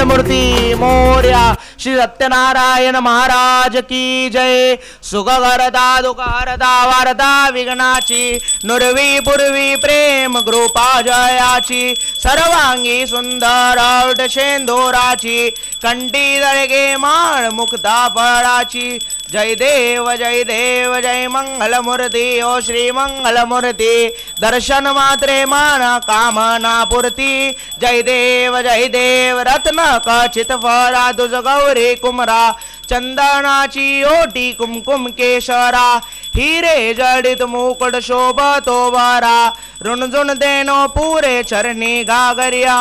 मंगलमूर्ती मोर्या। श्री सत्यनारायण महाराज की जय। सुखहरता दुःखहरता वारता विघ्नाची, नुरवी पूर्वी प्रेम कृपा जयाची। सर्वांगी सुंदर शेंदोराची, कंठी दळगे माळ मुक्ता फळाची। जय देव जय मंगलमूर्ती ओ श्री मंगलमूर्ती। दर्शन मात्रे मान कामना पूर्ती। जय देव रत्न खचित फळा तुझ गौरी कुमरा। चंदनाची ओटी कुमकुम केशरा, हिरे जडित मुकुट शोभतो बरा। रुणझुण देनो पुरे चरणी घागरिया।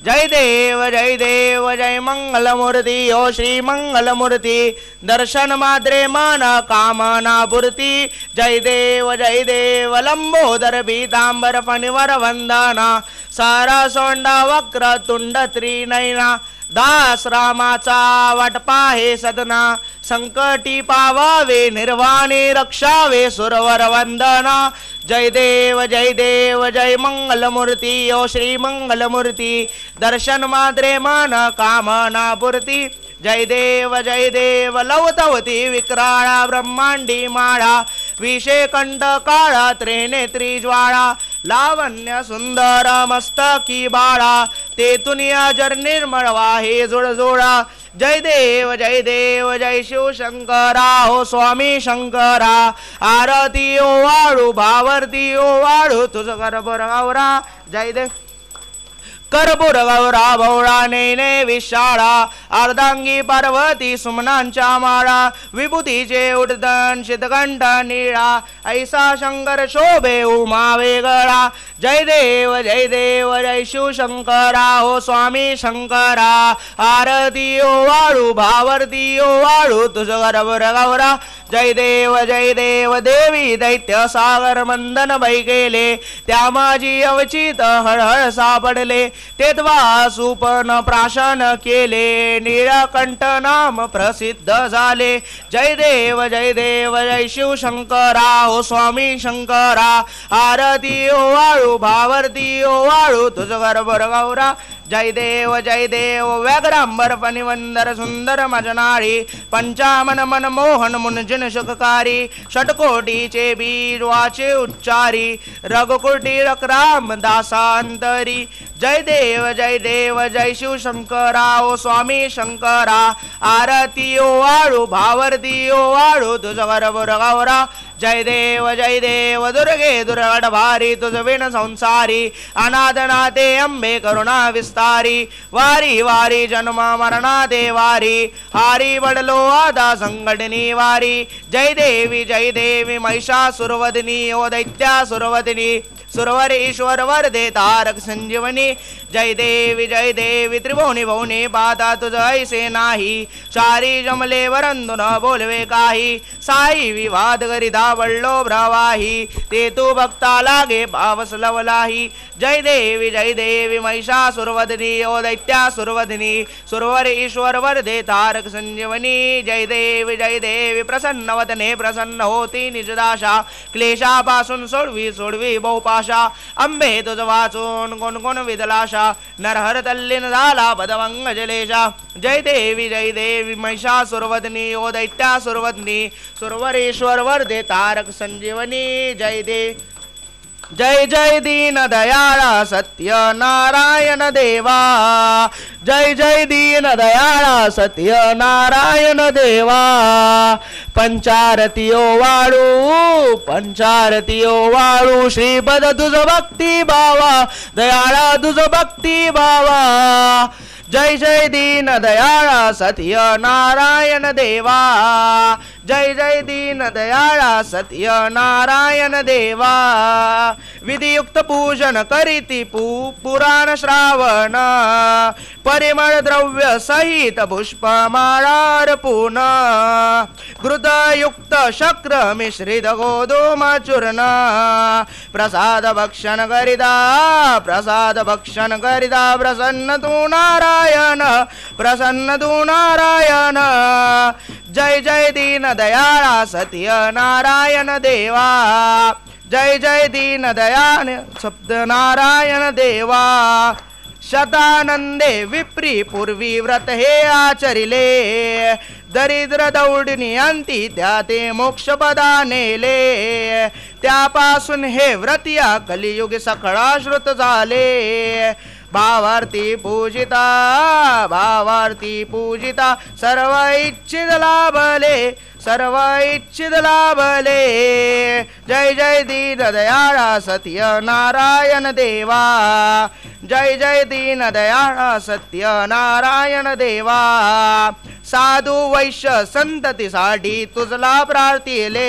जय देव जय मंगलमूर्ती ओ श्री मंगलमूर्ती। दर्शन मात्रे मन कामना पूर्ती। जय देव लंबोदर पीतांबर फणिवर वंदना। सारा सोंडा वक्र तुंड त्रिनयना। दास रामाचा वाटपा हे सदना। संकटी पावावे निर्वाणी रक्षावे सुरवर वंदना। जय देव जय मंगलमूर्ती ओ श्री मंगलमूर्ती। दर्शन मात्रे मन कामना पूर्ती। जय देव लवतवती विक्राळा ब्रह्मांडी माळा। विषे कंठ काळा त्रिनेत्री ज्वाळा। लावण्य सुंदर मस्तकी बाळा। तेथून अजर निर्मळ वाहे जुळजुळा। जय देव जय शिव शंकरा हो स्वामी शंकरा। आरती ओ वाळू भावरती ओ वाळू तुझ करबर गौरा। जय देव करपूर गौरा भोळा नेने विशाळा। अर्धांगी पार्वती सुमनांच्या माळा। विभूतीचे उडदन शितकंठ निळा। ऐसा शंकर शोभे उमा वेगळा। जय देव जय शिव शंकरा हो स्वामी शंकरा। आरती ओ वाळू भावरती ओ वाळू तुझ करपूर गौरा। जय देव देवी दैत्य सागर मंदन बाई गेले। त्या माझी अवचित हळहळ सापडले। तेव्हा सुपन प्राशन केले। नीळकंठ नाम प्रसिद्ध झाले। जय देव जय शिव शंकरा हो स्वामी शंकरा। आरती ओ वाळू भावरती ओ वाळू तुझ करपूर गौरा। जय देव व्याघ्रांबर फणिवंदर सुंदर मजनाळी। पंचामन मन मोहन मुंजिन सुखकारी। षटकोटीचे बीज वाचे उच्चारी। रघुकुटी रक्राम दासांतरी। जय देव जय शिव शंकरा ओ स्वामी शंकरा। आरती ओ वाळू भावरती ओ वाळू तुझ करपूर गौरा। जय देव दुर्गे दुर्गड भारी तुझ विण संसारी। अनाथनाथे अंबे करुणा विस्तारी। वारी वारी जन्म मरणा देवारी। हारी बडलो आदा संघटनी वारी। जय देवी महिषासुरवदिनी ओ दैत्या सुरवदिनी। सुरवर ईश्वर वरदे तारक संजीवनी। जय देवी त्रिभुवनी भुवनी पाता तुझ ऐसे नाही। चारी जमले वरंदु न बोलवे काही। साई विवाद करी धावळलो प्रवाही। ते तू भक्ता लागे भावस लवलाही। जय देवी महिषासुरवदिनी ओ दैत्या सुरवदिनी। सुरवर ईश्वर वरदे तारक संजीवनी। जय देवी प्रसन्नवदने प्रसन्न होती निजदाशा। क्लेशापासून सोडवी बहुपाशा। अंबे तुझ वाचून कोण विदलाशा। नरहर तल्लीन झाला पदवंग जलेशा। जय देवी महिषासुरवदिनी ओ दैत्या सुरवदिनी। सुरवरेश्वर वरदे तारक संजीवनी। जय दीन दयाळा सत्य नारायण देवा। जय दीन दयाळा सत्य नारायण देवा। पंचारती ओ वाळू श्रीपद तुझ भक्ती भावा। दयाळा तुझ भक्ती भावा। जय दीन दयाळा सत्य नारायण देवा। जय दीन दयाळा सत्य नारायण देवा। विधियुक्त पूजन करीती पुराण श्रावण। परिमळ द्रव्य सहित पुष्पमाळा अर्पून। घृतयुक्त शक्र मिश्रित गोधूम चूर्ण। प्रसाद भक्षण करिता प्रसन्न तू नारायण। प्रसन्न तू नारायण। जय दीन दयाळा सत्य नारायण देवा। जय दीन दयाळ सप्त नारायण देवा। शतानंदे विप्री पूर्वी व्रत हे आचरिले दरिद्र दौडणी अंती त्या ते मोक्षपदा नेले त्यापासून हे व्रत या कलियुगी सकळा श्रुत झाले भावार्थी पूजिता सर्व इच्छित लाभले सर्व इच्छित लाभले जय जय दीन दयाळा सत्य नारायण देवा जय जय दीन दयाळा सत्य नारायण देवा साधू वैश्य संततीसाठी तुझला प्रार्थिले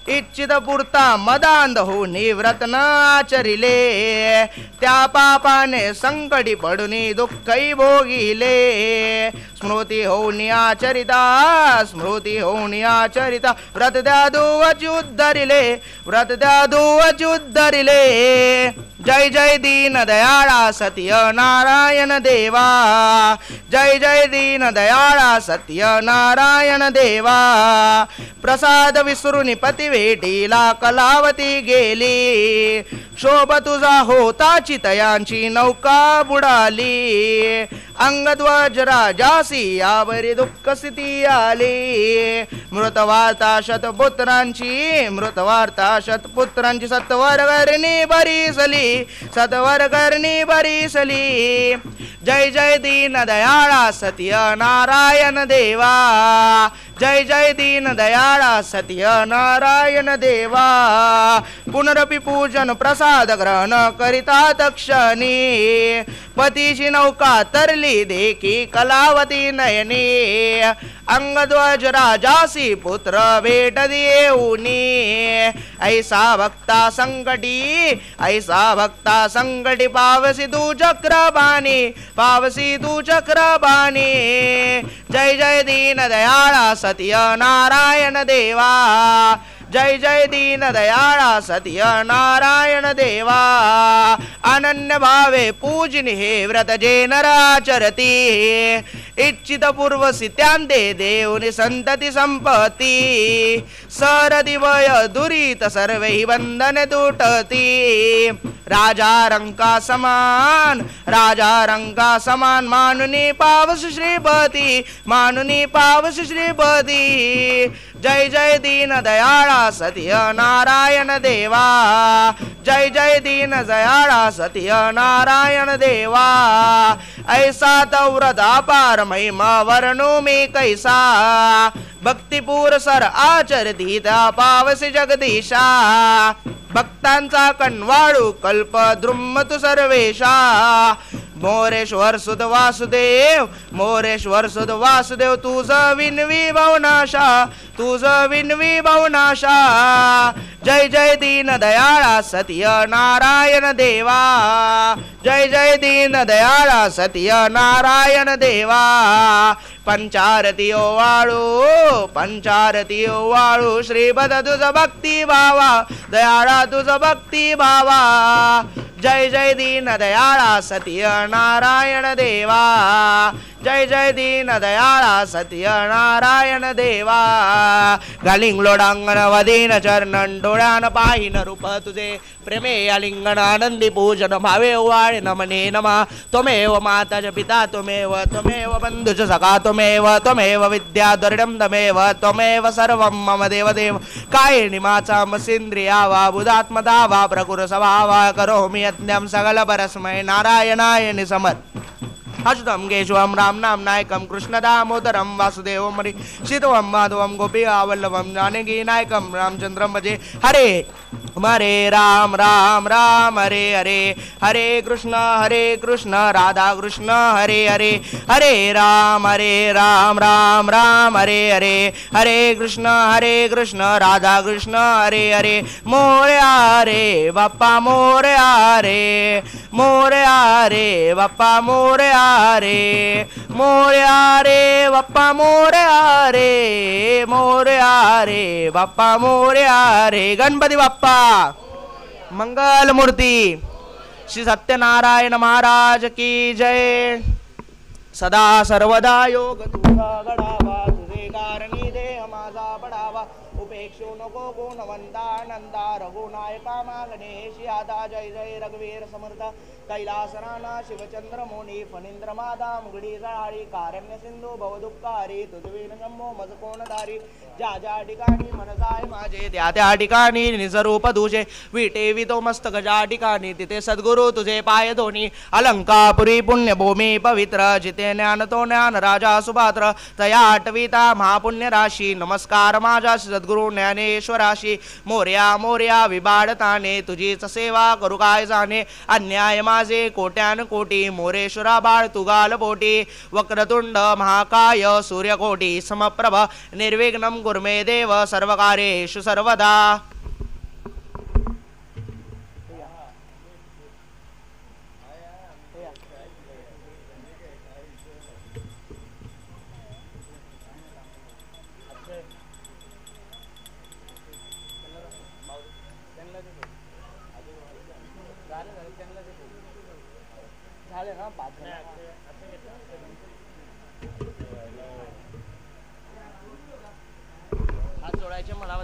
इच्छित पुरता मदांध होऊन व्रत न आचरिले त्या पापाने संकटी पडून दुःखही भोगिले स्मृती होऊन आचरिता व्रत द्या दुवची उद्धरिले जय जय दीन दयाळा सत्य नारायण देवा जय जय दीन दयाळा सत्य नारायण देवा प्रसाद विसरून पती भेटीला कलावती गेली शोभ तुझा होताची तयांची नौका बुडाली अंगध्वज राजासी यावरी दुःख स्थिती आली मृतवार्ता शतपुत्रांची सत्वर करणी भरीसली जय जय दीन दयाळा सत्य नारायण देवा जय जय दीन दयाळा सत्य नारायण देवा पुनरपि पूजन प्रसाद ग्रहण करिता तक्षणी पतीची नौका तरली देखी कलावती नयनी अंगध्वज राजासी पुत्र भेट देऊनी ऐसा भक्ता संकटी पावसी तू चक्रबाणी जय जय दीन दयाळा सत्य नारायण देवा जय जय दीन दयाळा सत्य नारायण देवा अनन्य भावे पूजनी हे व्रत जे नराचरती इच्छित पूर्वसी त्यांदे देऊनी संतती संपत्ती सरदी वय दुरित सर्वही बंधन तुटती राजा रंका समान मानुनी पावस श्रीपती जय जय दीन दयाळा सत्य नारायण देवा जय जय दीन दयाळा सत्य नारायण देवा ऐसा तव्रत अपार महिमा वर्णू मी कैसा भक्तिपूर सर आचरती पावसी जगदीशा भक्तांचा कणवाळू कल्प द्रुम तु सर्वेशा मोरेश्वर सुध वासुदेव तुझ विनवी भवनाशा जय जय दीन दयाळा सत्य नारायण देवा जय जय दीन दयाळा सत्य नारायण देवा पंचारती ओवाळू श्रीपद तुझ भक्ती भावा दयाळा तुझ भक्ती भावा जय जय दीन दयाळा सत्य नारायण देवा जय जय दीन दयाळा सत्य नारायण देवा गालिंग लोडांगण वदीन चरणन डोळ्यान पाहिन रूप तुझे प्रेमे आलिंगन आनंदी पूजन भावे वाळे नमने नमा त्वमेव माता च पिता त्वमेव बंधु च सखा त्वमेव विद्या दृढं त्वमेव सर्वं मम देवदेव कायेनि माचा मसेन्द्रिया वा बुधात्मदा वा प्रकुरसभावा करोमि यज्ञं सकल परस्मै नारायणाय समर्पयामि अच्युतं केशवं राम नाम नायकं कृष्ण दामोदरं वासुदेवं हरि शीतवं माधवं गोपिकावल्लभं जानकी नायकं रामचंद्रं भजे हरे राम राम राम हरे हरे हरे कृष्ण राधा कृष्ण हरे हरे हरे राम राम राम हरे हरे हरे कृष्ण राधा कृष्ण हरे हरे मोरया रे बाप्पा मोरया रे बाप्पा मोरया रे बाप्पा मोरया रे बाप्पा मोरया रे गणपती बाप्पा मंगल मूर्ती श्री सत्यनारायण महाराज की जय सदा सर्वदा योग तुझा घडावा तुझे कारणी देह माझा पडावा उपेक्षो नको गुणवंता नंदा रघुनायका गणेश यादा जय जय रघुवीर समर्थ कैलासनाना शिवचंद्र मोनी फणींद्र मादा मुगडी जळाळी कारण्य सिंधू भवदुःखारी तुझवीन जम्मो मजकोणधारी ज्या ज्या ठिकाणी मन जाय माझे त्या त्या ठिकाणी निजरूप तुझे विटे वितो मस्तक ज्या ठिकाणी तिथे सद्गुरु तुझे पाय धोनी अलंकापुरी पुण्यभूमी पवित्र जिथे ज्ञान तो ज्ञान राजा सुभात्र तया आठविता महापुण्य राशी नमस्कार माझा सद्गुरु ज्ञानेश्वराशी मोर्या मोर्या विबाडताने तुझीच सेवा करू काय जाणे अन्याय माझे कोट्यान कोटी मोरेश्वरा बाळ तुगाल पोटी वक्रतुंड महाकाय सूर्यकोटी समप्रभ निर्विघ्नं गुर्मे देव सर्वकार्येषु सर्वदा झाले ना हात जोडायचे मला